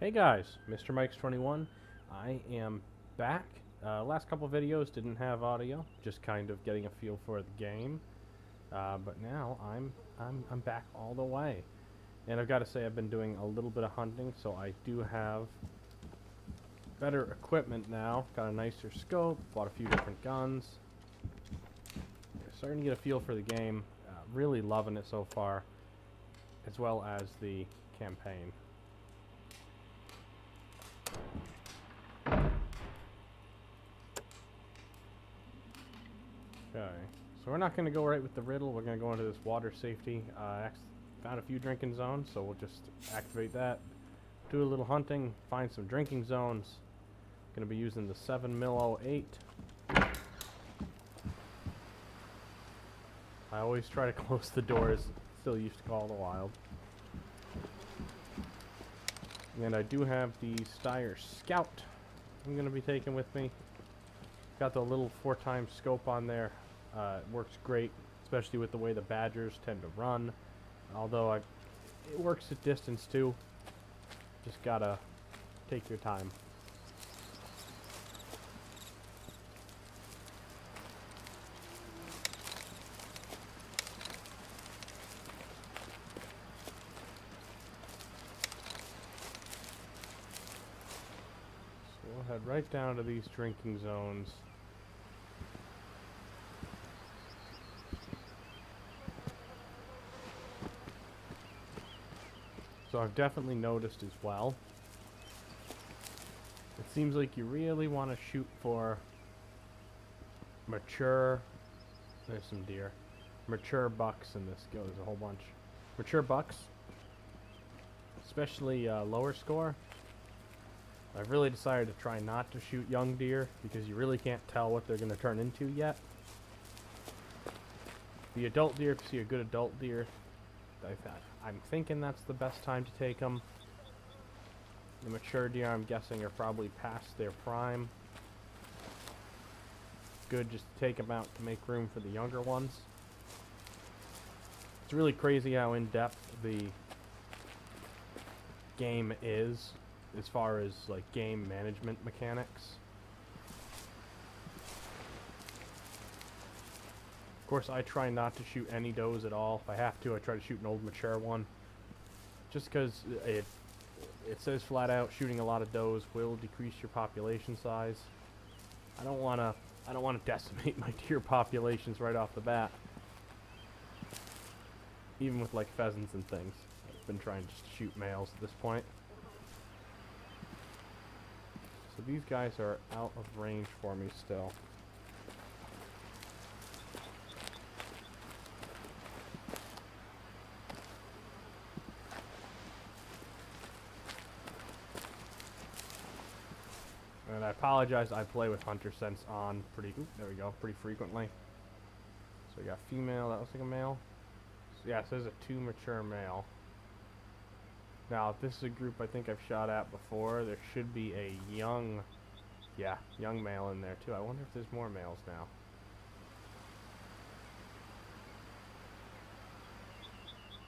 Hey guys, Mr. Mike's 21. I am back. Last couple videos didn't have audio, just kind of getting a feel for the game. But now I'm back all the way, and I've got to say I've been doing a little bit of hunting, so I do have better equipment now. Got a nicer scope, bought a few different guns. Starting to get a feel for the game. Really loving it so far, as well as the campaign. Okay, so we're not going to go right with the riddle. We're going to go into this water safety. Found a few drinking zones, so we'll just activate that. Do a little hunting, find some drinking zones. Going to be using the 7mm08. I always try to close the doors. Still used to Call of the Wild. And I do have the Steyr Scout I'm going to be taking with me. Got the little 4x scope on there. It works great, especially with the way the Badgers tend to run. Although it works at distance too. Just gotta take your time. So we'll head right down to these drinking zones. So I've definitely noticed as well, it seems like you really want to shoot for mature, there's some deer, mature bucks in this go, there's a whole bunch. Mature bucks, especially lower score. I've really decided to try not to shoot young deer because you really can't tell what they're going to turn into yet. The adult deer, if you see a good adult deer, I'm thinking that's the best time to take them. The mature deer, I'm guessing, are probably past their prime. Good just to take them out to make room for the younger ones. It's really crazy how in-depth the game is as far as like game management mechanics. Of course, I try not to shoot any does at all. If I have to, I try to shoot an old mature one. Just because it says flat out, shooting a lot of does will decrease your population size. I don't wanna decimate my deer populations right off the bat. Even with like pheasants and things. I've been trying just to shoot males at this point. So these guys are out of range for me still. And I apologize, I play with Hunter Sense on pretty frequently. So we got female, that looks like a male. So yeah, it says a 2 mature male. Now, if this is a group I think I've shot at before, there should be a young male in there too. I wonder if there's more males now.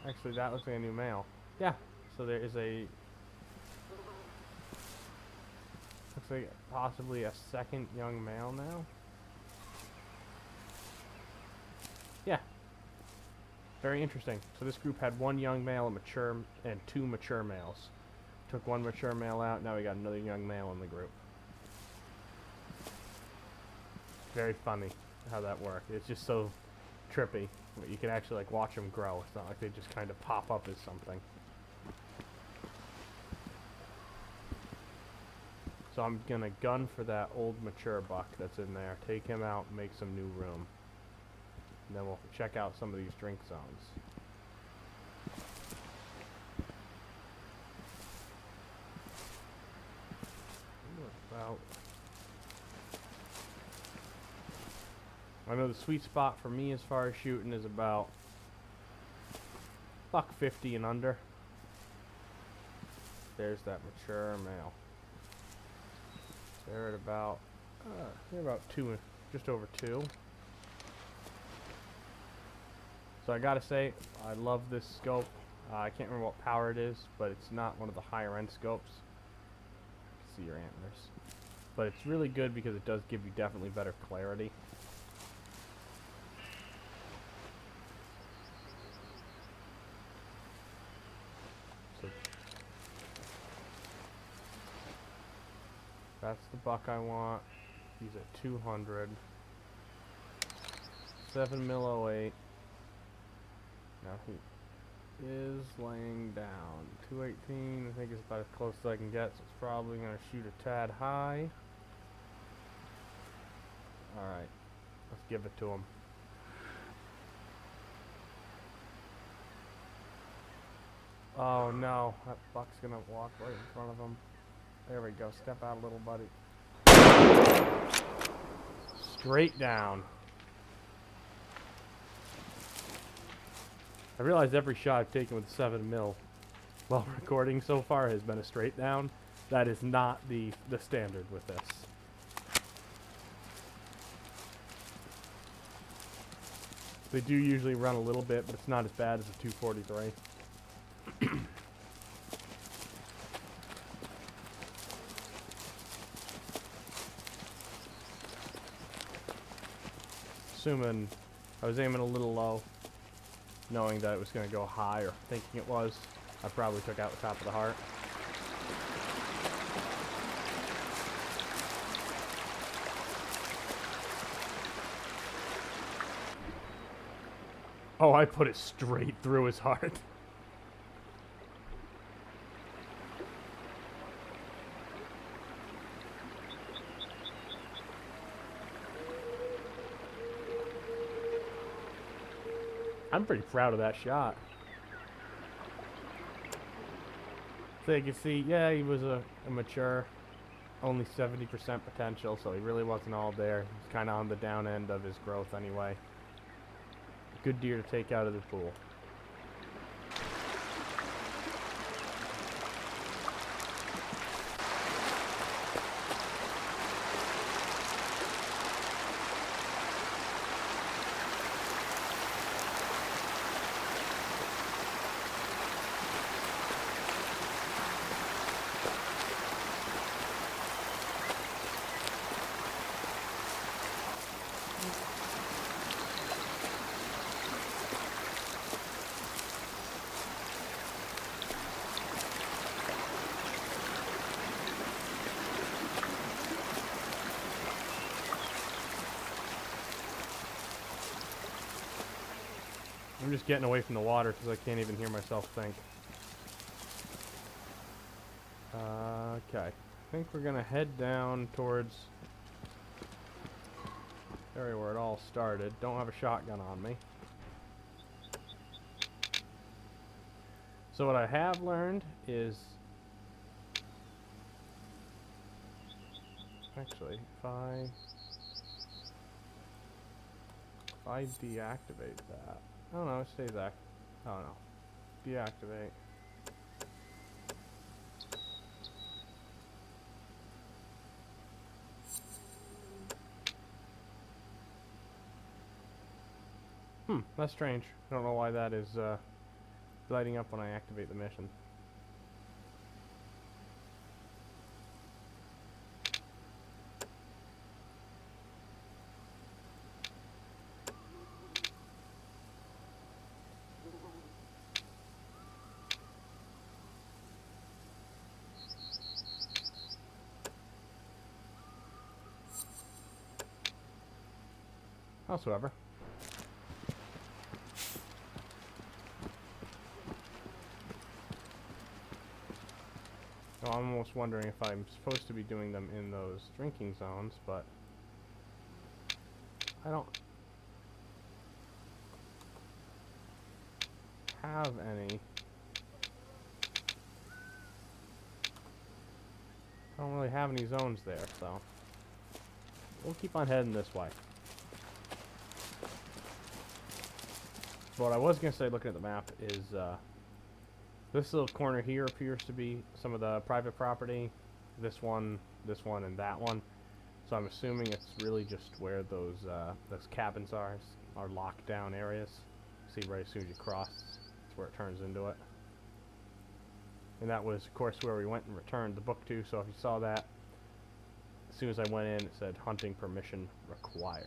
Actually, that looks like a new male. Yeah, so there is a... Looks like possibly a second young male now. Yeah. Very interesting. So this group had 1 young male, and 2 mature males. Took 1 mature male out, now we got another young male in the group. Very funny how that worked. It's just so trippy. You can actually like watch them grow. It's not like they just kind of pop up as something. So I'm gonna gun for that old mature buck that's in there, take him out, make some new room. And then we'll check out some of these drink zones. About, I know the sweet spot for me as far as shooting is about $150 and under. There's that mature male. They're at about, just over 2. So I gotta say, I love this scope. I can't remember what power it is, but it's not one of the higher end scopes. see your antlers. But it's really good because it does give you definitely better clarity. So that's the buck I want. He's at 200. 7mm 08. Now he is laying down. 218, I think is about as close as I can get, so it's probably going to shoot a tad high. Alright, let's give it to him. Oh no, that buck's going to walk right in front of him. There we go, step out a little, buddy. Straight down. I realize every shot I've taken with 7mm while recording so far has been a straight down. That is not the standard with this. They do usually run a little bit, but it's not as bad as a 243. Assuming I was aiming a little low, knowing that it was going to go high, or thinking it was, I probably took out the top of the heart. Oh, I put it straight through his heart. I'm pretty proud of that shot. So you can see, yeah, he was a mature, only 70% potential, so he really wasn't all there. He's kind of on the down end of his growth anyway. Good deer to take out of the pool. I'm just getting away from the water because I can't even hear myself think. Okay. I think we're going to head down towards the area where it all started. Don't have a shotgun on me. So what I have learned is... Actually, if I deactivate that... Oh no, it stays active. Oh no. Deactivate. That's strange. I don't know why that is lighting up when I activate the mission. Howsoever. So I'm almost wondering if I'm supposed to be doing them in those drinking zones, but I don't have any. I don't really have any zones there, so we'll keep on heading this way. But what I was going to say, looking at the map, is this little corner here appears to be some of the private property. This one, and that one. So I'm assuming it's really just where those cabins are locked down areas. See right as soon as you cross, that's where it turns into it. And that was, of course, where we went and returned the book to. So if you saw that, as soon as I went in, it said hunting permission required.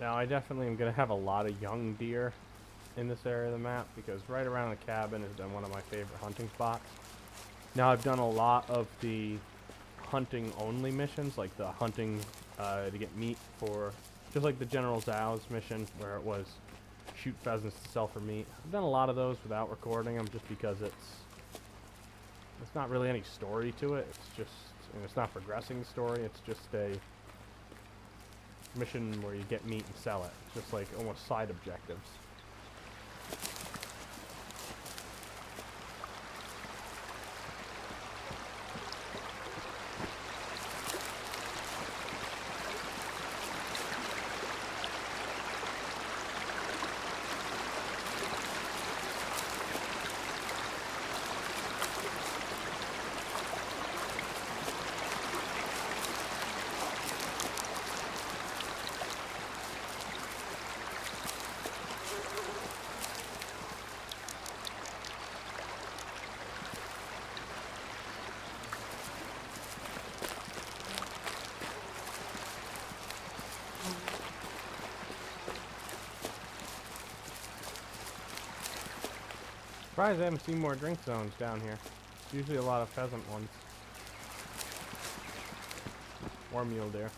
Now, I definitely am going to have a lot of young deer in this area of the map, because right around the cabin has been one of my favorite hunting spots. Now, I've done a lot of the hunting only missions, like the hunting to get meat for, just like the General Zhao's mission, where it was shoot pheasants to sell for meat. I've done a lot of those without recording them, just because it's not really any story to it. It's just, and it's not progressing the story. It's just a mission where you get meat and sell it. It's just like almost side objectives. Surprised I haven't seen more drink zones down here. It's usually a lot of pheasant ones. Or mule deer.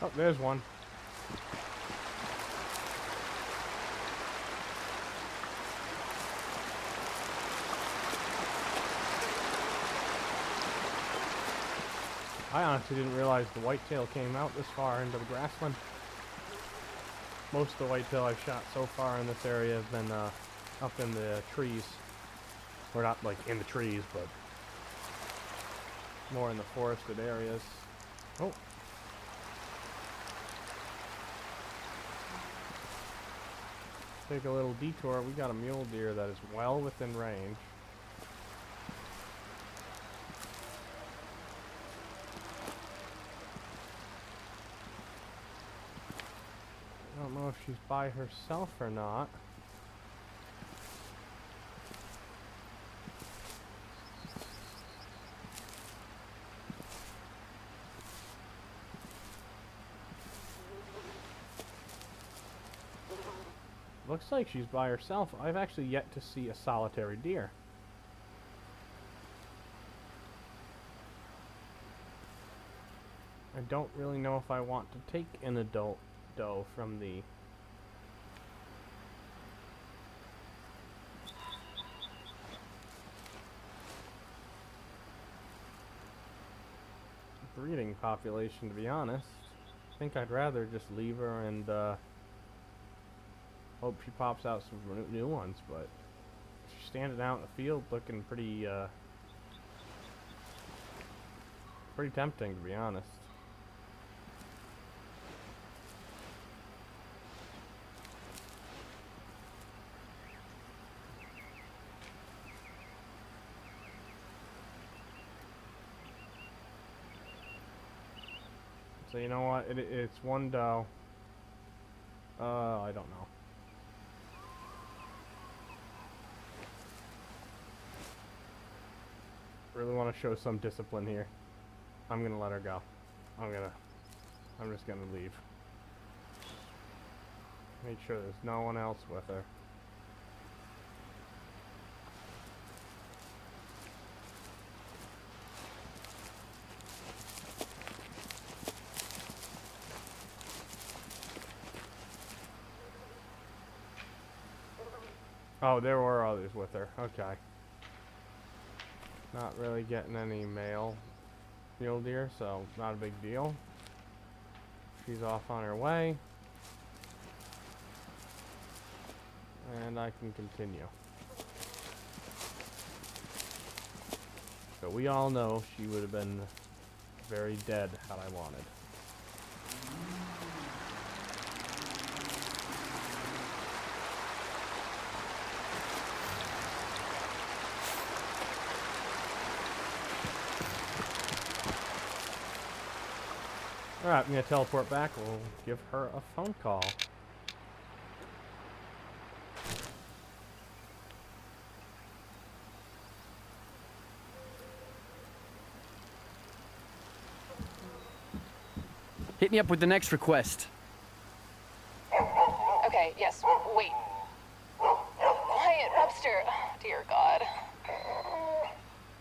Oh, there's one. I honestly didn't realize the whitetail came out this far into the grassland. Most of the whitetail I've shot so far in this area have been up in the trees. Or not like in the trees, but more in the forested areas. Oh. Take a little detour. We got a mule deer that is well within range. I don't know if she's by herself or not. Looks like she's by herself. I've actually yet to see a solitary deer. I don't really know if I want to take an adult doe from the breeding population, to be honest. I think I'd rather just leave her and hope she pops out some new ones, but she's standing out in the field looking pretty pretty tempting, to be honest. So you know what? It's one doe. I don't know. Really want to show some discipline here. I'm gonna let her go. I'm just gonna leave. Make sure there's no one else with her. Oh, there were others with her. Okay. Not really getting any male mule deer, so not a big deal. She's off on her way. And I can continue. But we all know she would have been very dead had I wanted. Alright, I'm going to teleport back. We'll give her a phone call. Hit me up with the next request. Okay, yes, wait. Quiet, Webster. Oh, dear God.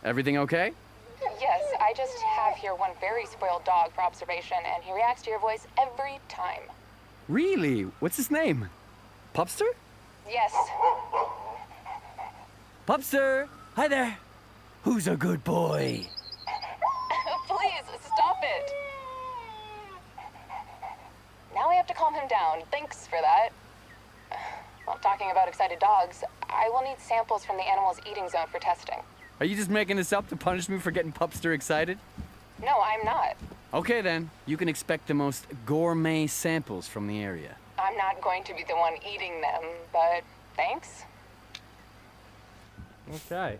Everything okay? Yes, I just have here one very spoiled dog for observation, and he reacts to your voice every time. Really? What's his name? Pupster? Yes. Pupster! Hi there! Who's a good boy? Please, stop it. Now I have to calm him down. Thanks for that. Well, talking about excited dogs, I will need samples from the animal's eating zone for testing. Are you just making this up to punish me for getting Pupster excited? No, I'm not. Okay then, you can expect the most gourmet samples from the area. I'm not going to be the one eating them, but thanks. Okay.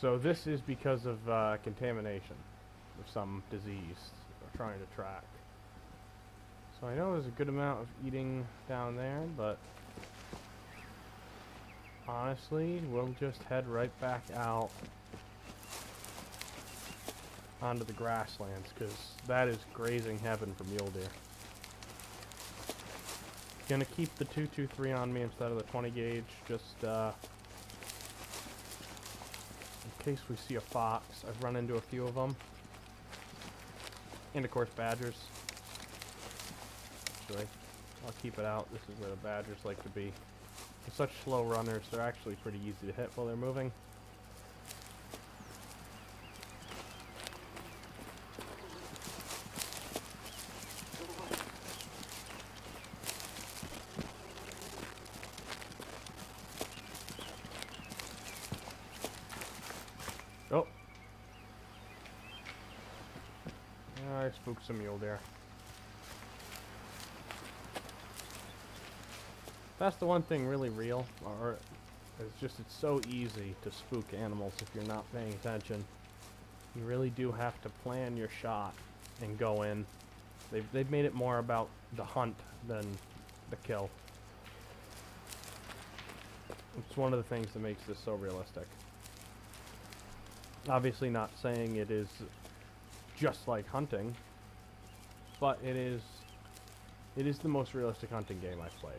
So this is because of contamination of some disease we're trying to track. So I know there's a good amount of eating down there, but honestly, we'll just head right back out onto the grasslands, because that is grazing heaven for mule deer. Gonna keep the 223 on me instead of the 20 gauge, just in case we see a fox. I've run into a few of them. And of course badgers. Actually, I'll keep it out. This is where the badgers like to be. They're such slow runners, they're actually pretty easy to hit while they're moving. Oh! I spooked some mule deer. That's the one thing really real, or it's just it's so easy to spook animals if you're not paying attention. You really do have to plan your shot and go in. They've made it more about the hunt than the kill. It's one of the things that makes this so realistic. Obviously not saying it is just like hunting, but it is the most realistic hunting game I've played.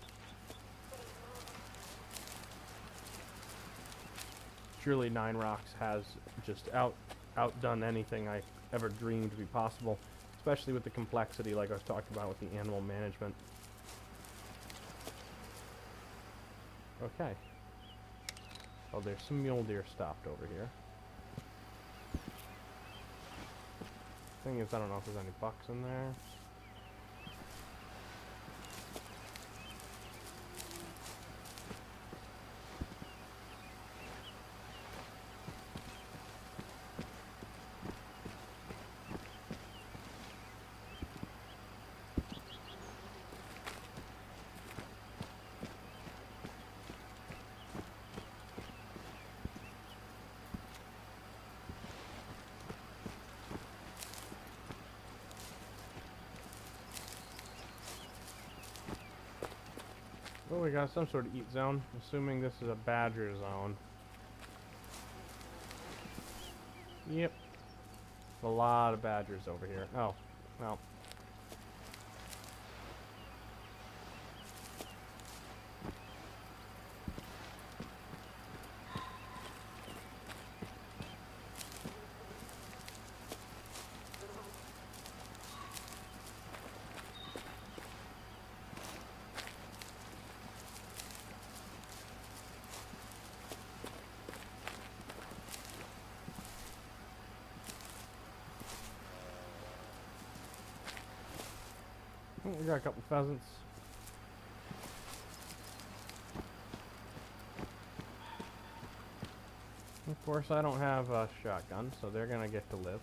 Surely Nine Rocks has just outdone anything I ever dreamed to be possible, especially with the complexity like I was talking about with the animal management. Okay. Oh, there's some mule deer stopped over here. Thing is, I don't know if there's any bucks in there. Oh, we got some sort of eat zone. Assuming this is a badger zone. Yep. A lot of badgers over here. Oh, well. Oh, we got a couple pheasants. Of course, I don't have a shotgun, so they're gonna get to live.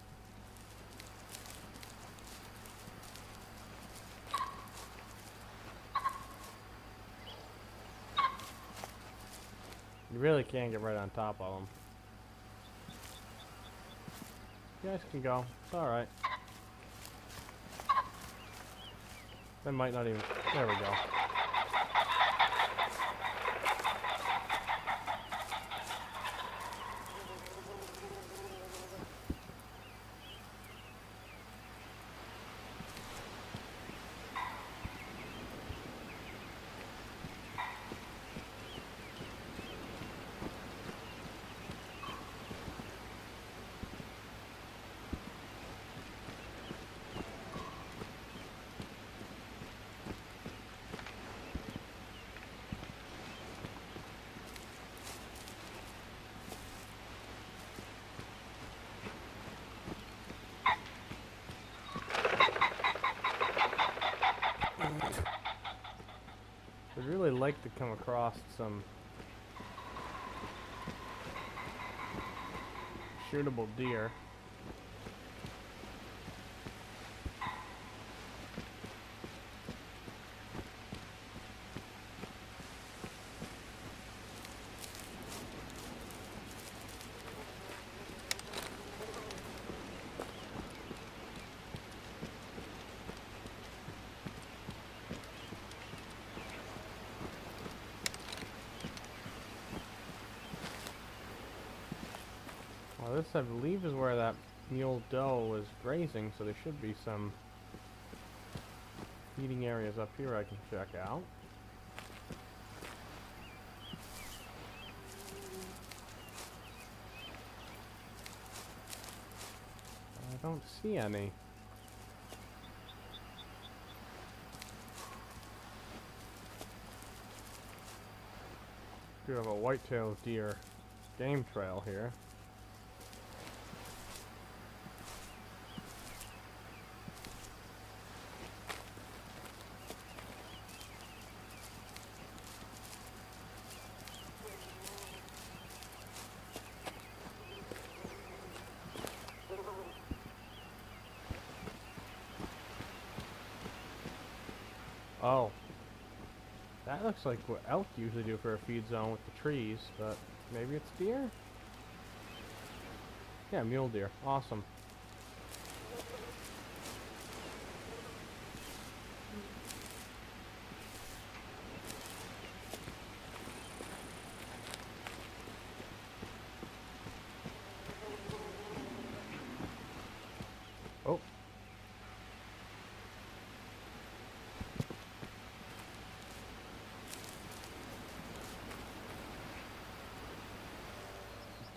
You really can't get right on top of them. You guys can go. It's alright. They might not even... There we go. I'd really like to come across some shootable deer. Well, this, I believe, is where that mule doe was grazing, so there should be some feeding areas up here I can check out. I don't see any. We do have a white-tailed deer game trail here. Oh, that looks like what elk usually do for a feed zone with the trees, but maybe it's deer? Yeah, mule deer. Awesome. Oh.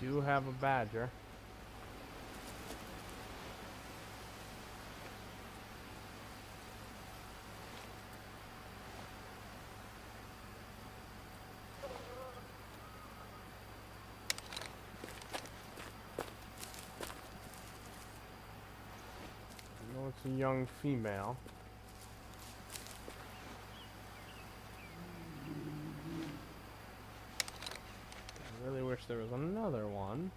Do have a badger. I know it's a young female. I really wish there was another one.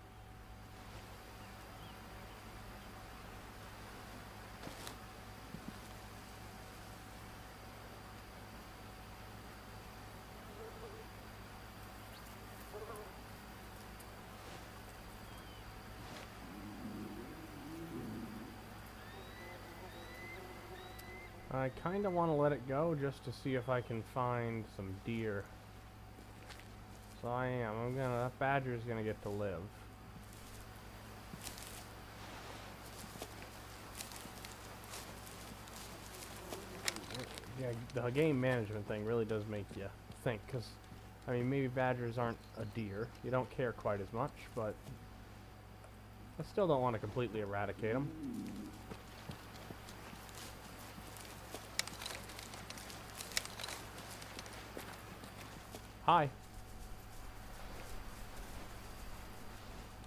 I kind of want to let it go just to see if I can find some deer. So I am. That badger's gonna get to live. Yeah, the game management thing really does make you think, because, I mean, maybe badgers aren't a deer. You don't care quite as much, but I still don't want to completely eradicate them. Hi.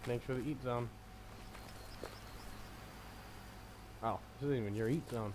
Make sure the eat zone. Oh, this isn't even your eat zone.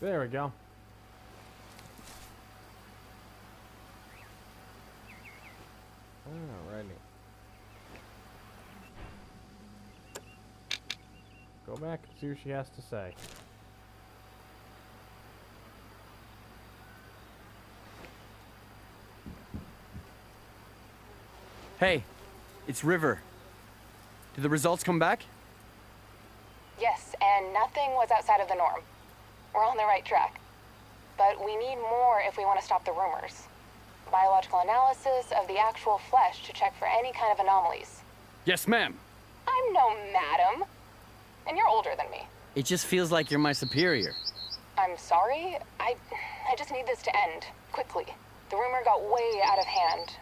There we go. Alrighty. Go back and see what she has to say. Hey, it's River. Did the results come back? Yes, and nothing was outside of the norm. We're on the right track. But we need more if we want to stop the rumors. Biological analysis of the actual flesh to check for any kind of anomalies. Yes, ma'am. I'm no madam. And you're older than me. It just feels like you're my superior. I'm sorry. I just need this to end. Quickly. The rumor got way out of hand.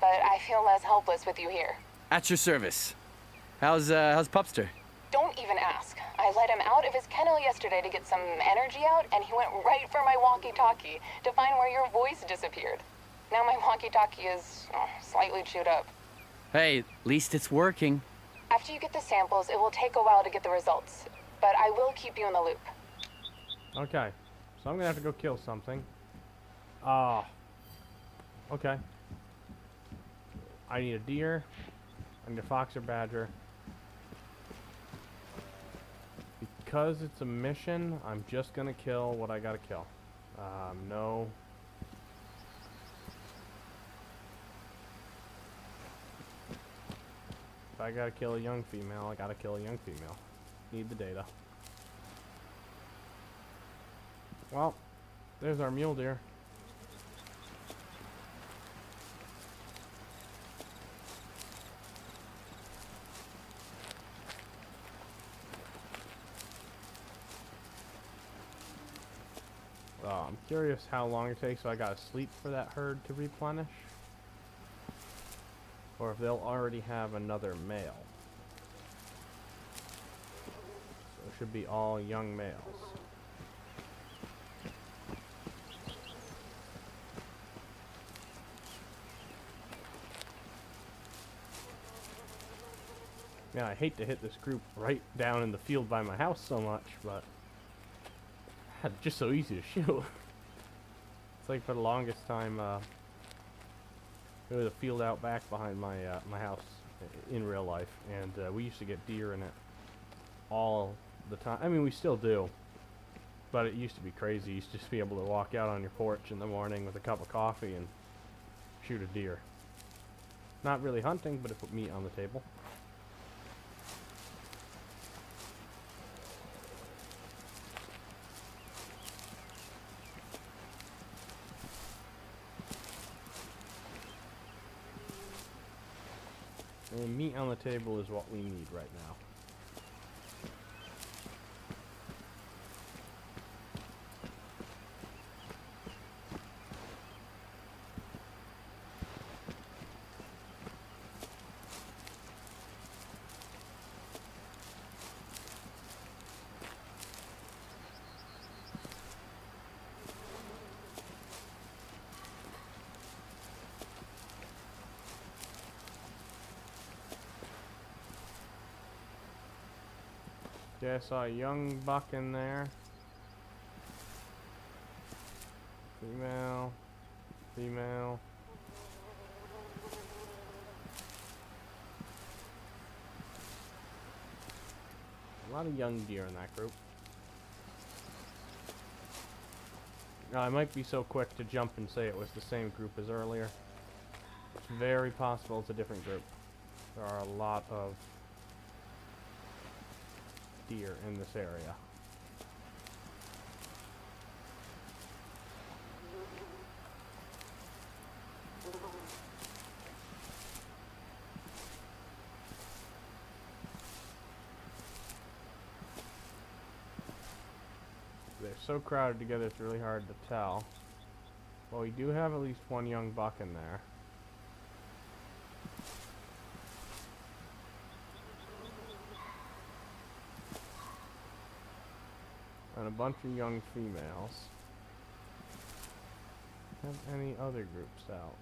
But I feel less helpless with you here. At your service. How's Pupster? Don't even ask. I let him out of his kennel yesterday to get some energy out, and he went right for my walkie-talkie to find where your voice disappeared. Now my walkie-talkie is slightly chewed up. Hey, at least it's working. After you get the samples, it will take a while to get the results. But I will keep you in the loop. Okay. So I'm gonna have to go kill something. Okay. I need a deer. I need a fox or badger. Because it's a mission, I'm just gonna kill what I gotta kill. No. If I gotta kill a young female, I gotta kill a young female. Need the data. Well, there's our mule deer. I'm curious how long it takes, so I gotta sleep for that herd to replenish. Or if they'll already have another male. So it should be all young males. Yeah, I hate to hit this group right down in the field by my house so much, but it's just so easy to shoot. It's like for the longest time, there was a field out back behind my my house in real life, and we used to get deer in it all the time. I mean, we still do, but it used to be crazy. You used to just be able to walk out on your porch in the morning with a cup of coffee and shoot a deer. Not really hunting, but it put meat on the table. And meat on the table is what we need right now. Yeah, I saw a young buck in there. Female. Female. A lot of young deer in that group. Now, I might be so quick to jump and say it was the same group as earlier. It's very possible it's a different group. There are a lot of deer in this area. They're so crowded together it's really hard to tell. Well, we do have at least one young buck in there. And a bunch of young females. Have any other groups out?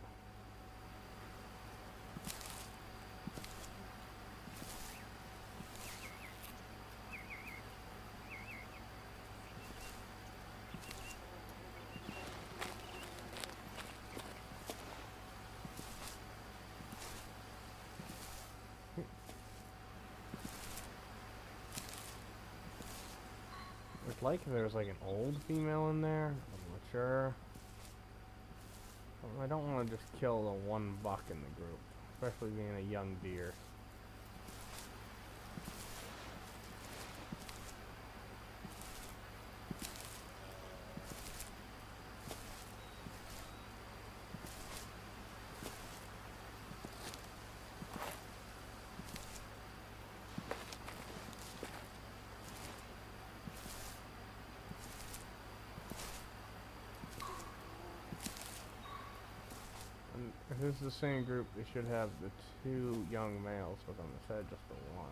I'd like if there was like an old female in there. I'm not sure. I don't want to just kill the one buck in the group, especially being a young deer. If this is the same group, they should have the 2 young males with them instead of just the one.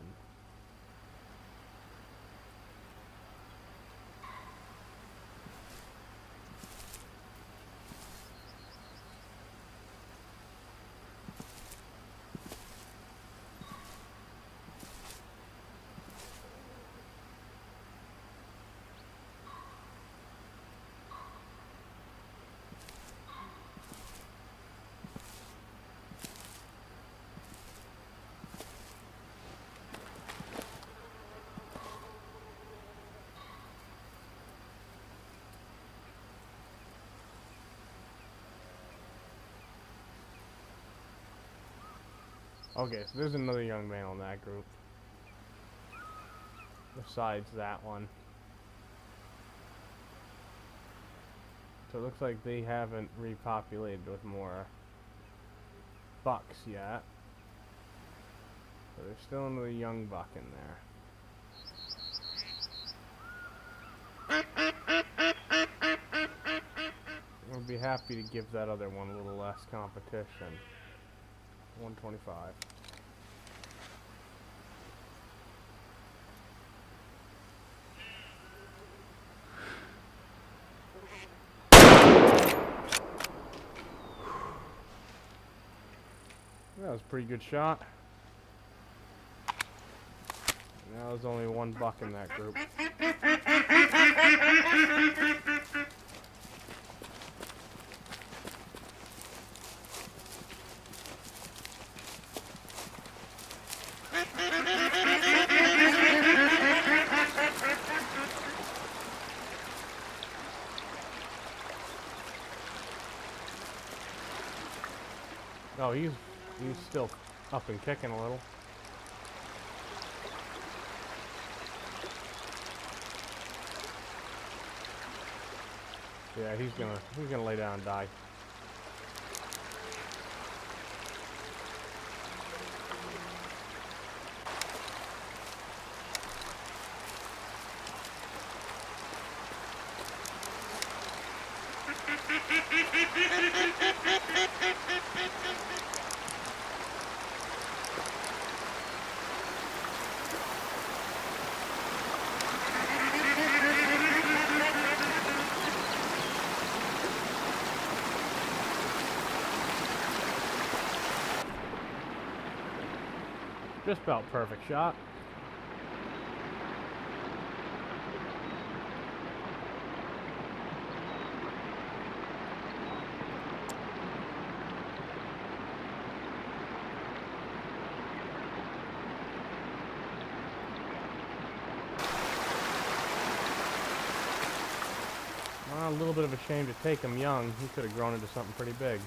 Okay, so there's another young male in that group. Besides that one. So it looks like they haven't repopulated with more bucks yet. So there's still another young buck in there. I'll be happy to give that other one a little less competition. 125. That was a pretty good shot. Now there's only one buck in that group. Oh, he's still up and kicking a little. Yeah, he's gonna lay down and die. Just about perfect shot. Well, a little bit of a shame to take him young. He could have grown into something pretty big.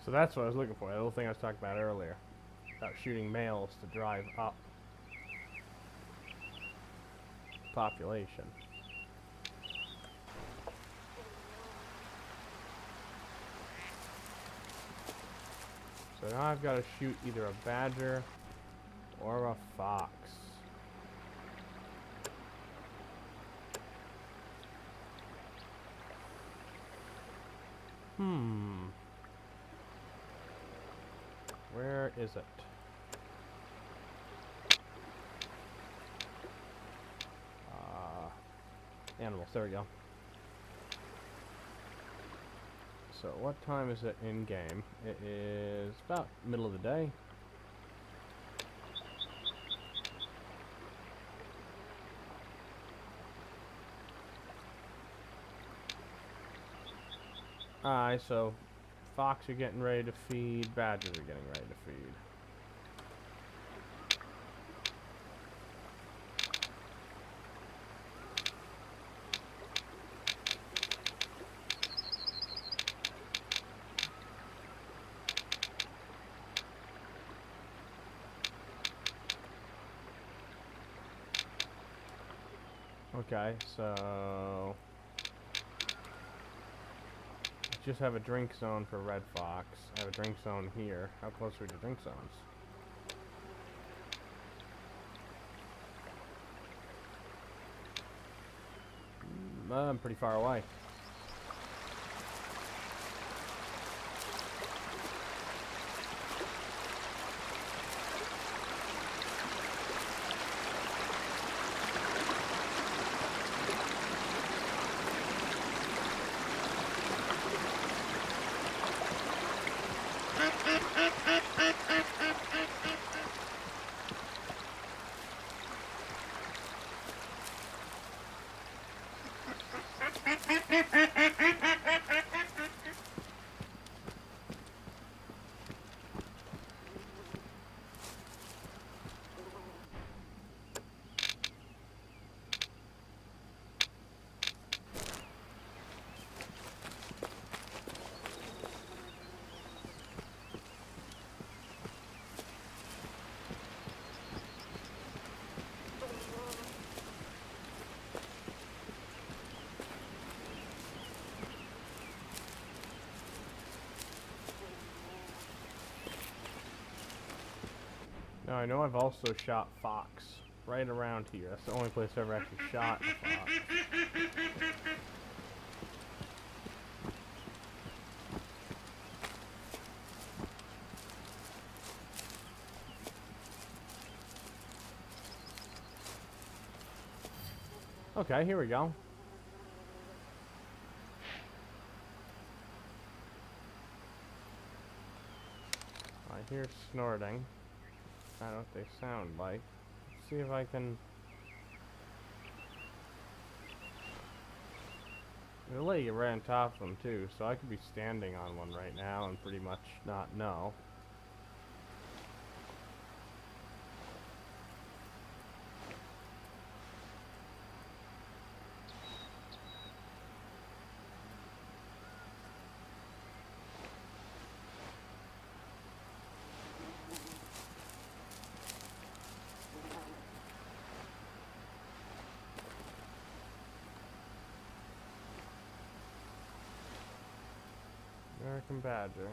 So that's what I was looking for, that little thing I was talking about earlier. About shooting males to drive up population. So now I've got to shoot either a badger or a fox. Where is it? Animals, there we go. So what time is it in game? It is about middle of the day. Alright, so fox are getting ready to feed, badgers are getting ready to feed. Okay, so I just have a drink zone for red fox. I have a drink zone here. How close are we to drink zones? I'm pretty far away. Now I know I've also shot fox right around here. That's the only place I've ever actually shot a fox. Okay, here we go. I hear snorting. I don't know what they sound like. Let's see if I can... They'll let you right on top of them too, so I could be standing on one right now and pretty much not know. American Badger.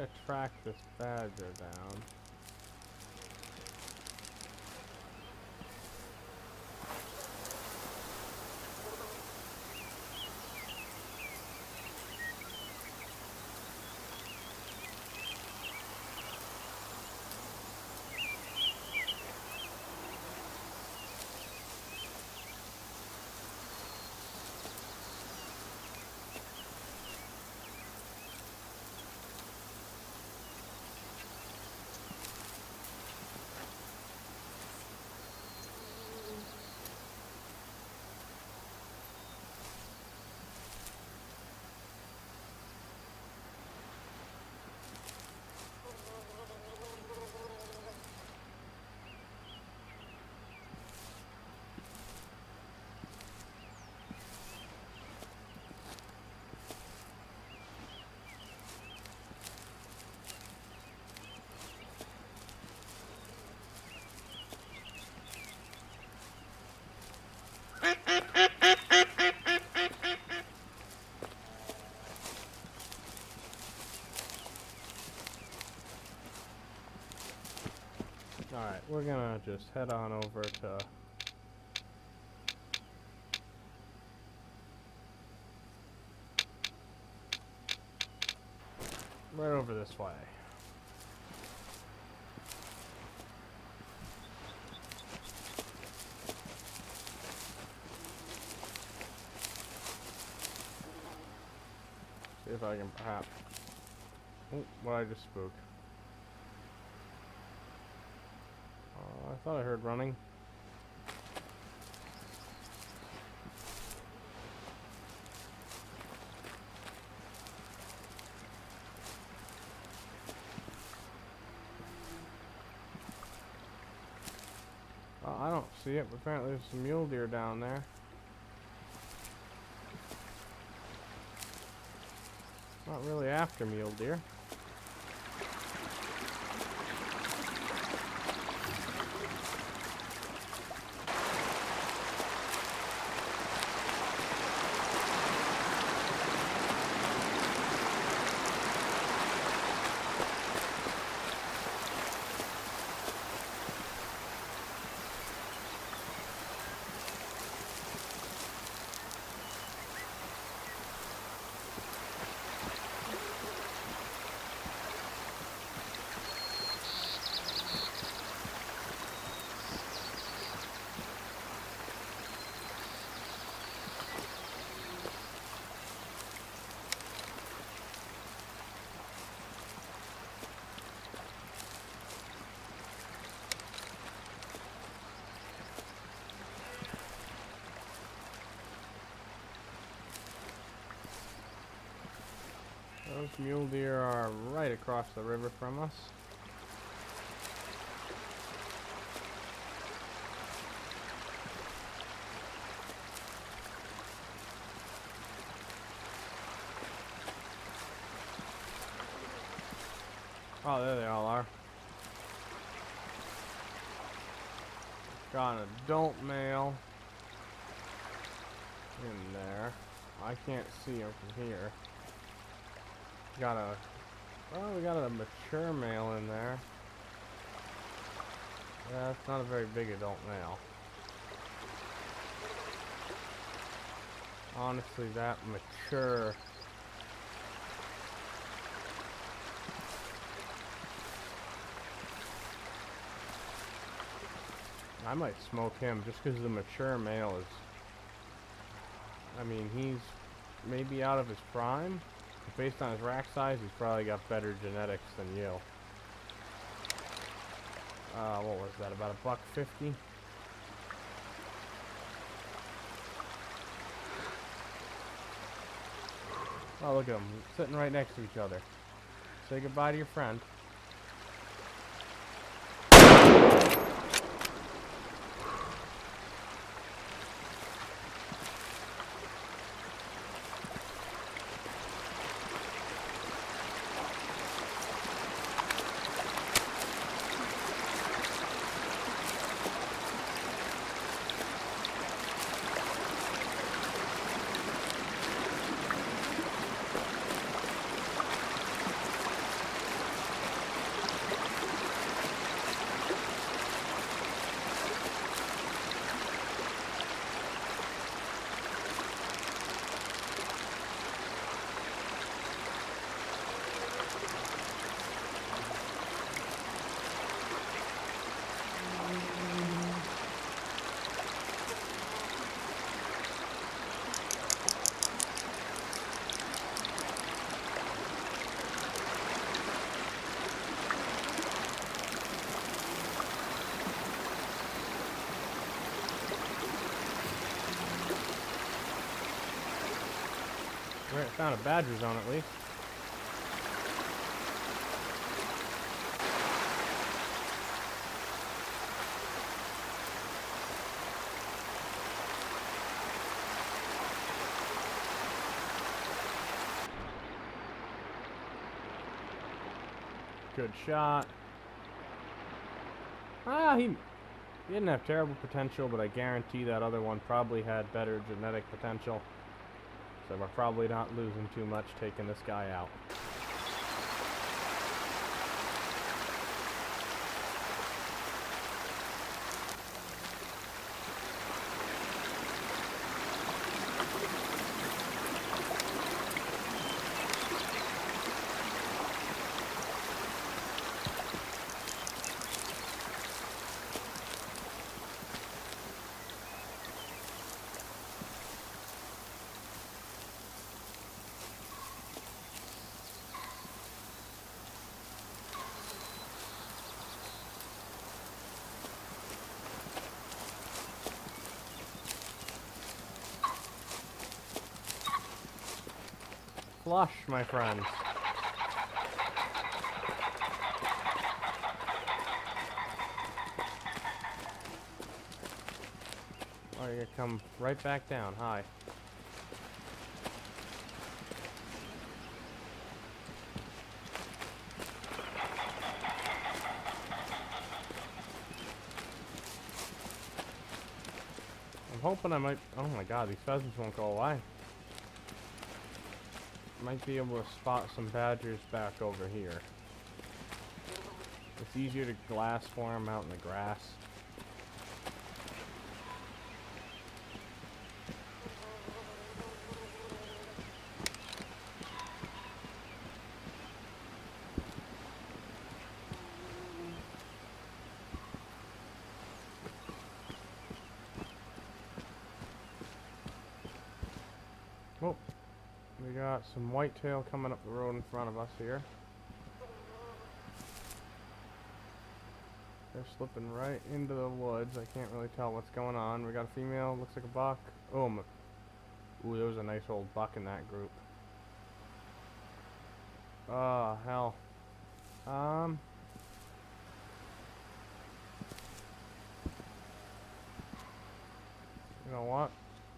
gonna track this badger down. Alright, we're gonna just head on over to right over this way. See if I can perhaps... Oh, what I just spook. I thought I heard running. I don't see it, but apparently there's some mule deer down there. Not really after mule deer. Those mule deer are right across the river from us. Oh, there they all are. Got an adult male in there. I can't see him from here. Got a, well, we got a mature male in there. Yeah, that's not a very big adult male. Honestly, that mature. I might smoke him just because the mature male is, I mean, he's maybe out of his prime. Based on his rack size, he's probably got better genetics than you. What was that? About $1.50? Oh, look at them, sitting right next to each other. Say goodbye to your friend. Right, found a badger zone at least. Good shot. Ah, he didn't have terrible potential, but I guarantee that other one probably had better genetic potential. So we're probably not losing too much taking this guy out. Flush, my friends. Oh, you're gonna come right back down. Hi. I'm hoping I might... Oh my god, these pheasants won't go away. Might be able to spot some badgers back over here. It's easier to glass for them out in the grass. Oh, we got some whitetail coming up the road in front of us here. They're slipping right into the woods. I can't really tell what's going on. We got a female, looks like a buck. Oh, ooh, there was a nice old buck in that group. Oh, hell. You know what?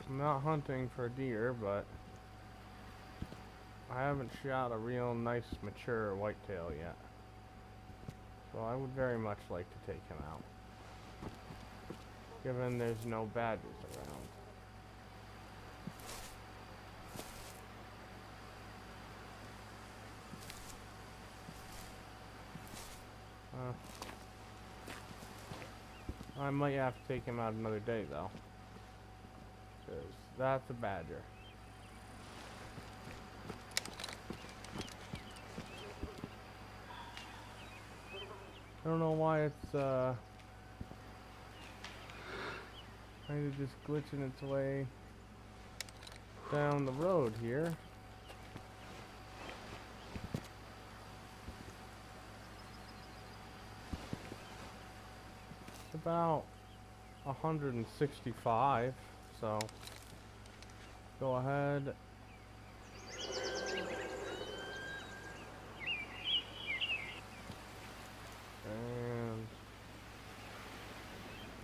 I'm not hunting for deer, but I haven't shot a real nice mature whitetail yet. So I would very much like to take him out, given there's no badgers around. I might have to take him out another day, though, because that's a badger. I don't know why it's kind of just glitching its way down the road here. It's about 165, so go ahead. And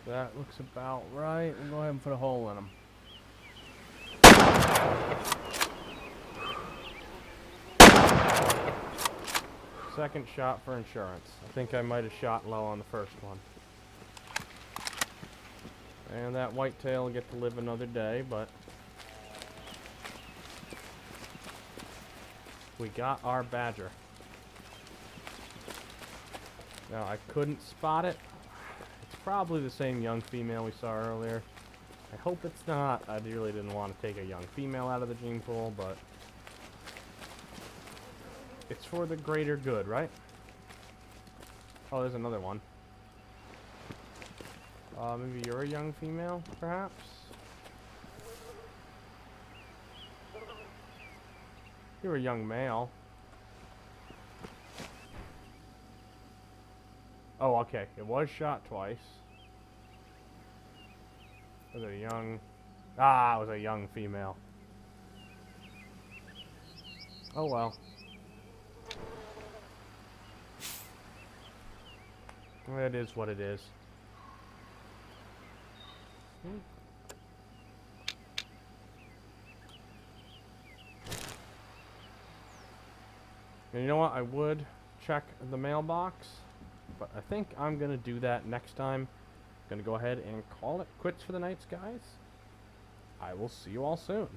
that looks about right. We'll go ahead and put a hole in them. Second shot for insurance. I think I might have shot low on the first one. And that whitetail will get to live another day, but we got our badger. Now, I couldn't spot it. It's probably the same young female we saw earlier. I hope it's not. I really didn't want to take a young female out of the gene pool, but it's for the greater good, right? Oh, there's another one. Maybe you're a young female, perhaps? You're a young male. Oh, okay. It was shot twice. Was it a young... Ah, it was a young female. Oh well. It is what it is. And you know what? I would check the mailbox, but I think I'm going to do that next time. Going to go ahead and call it quits for the night, guys. I will see you all soon.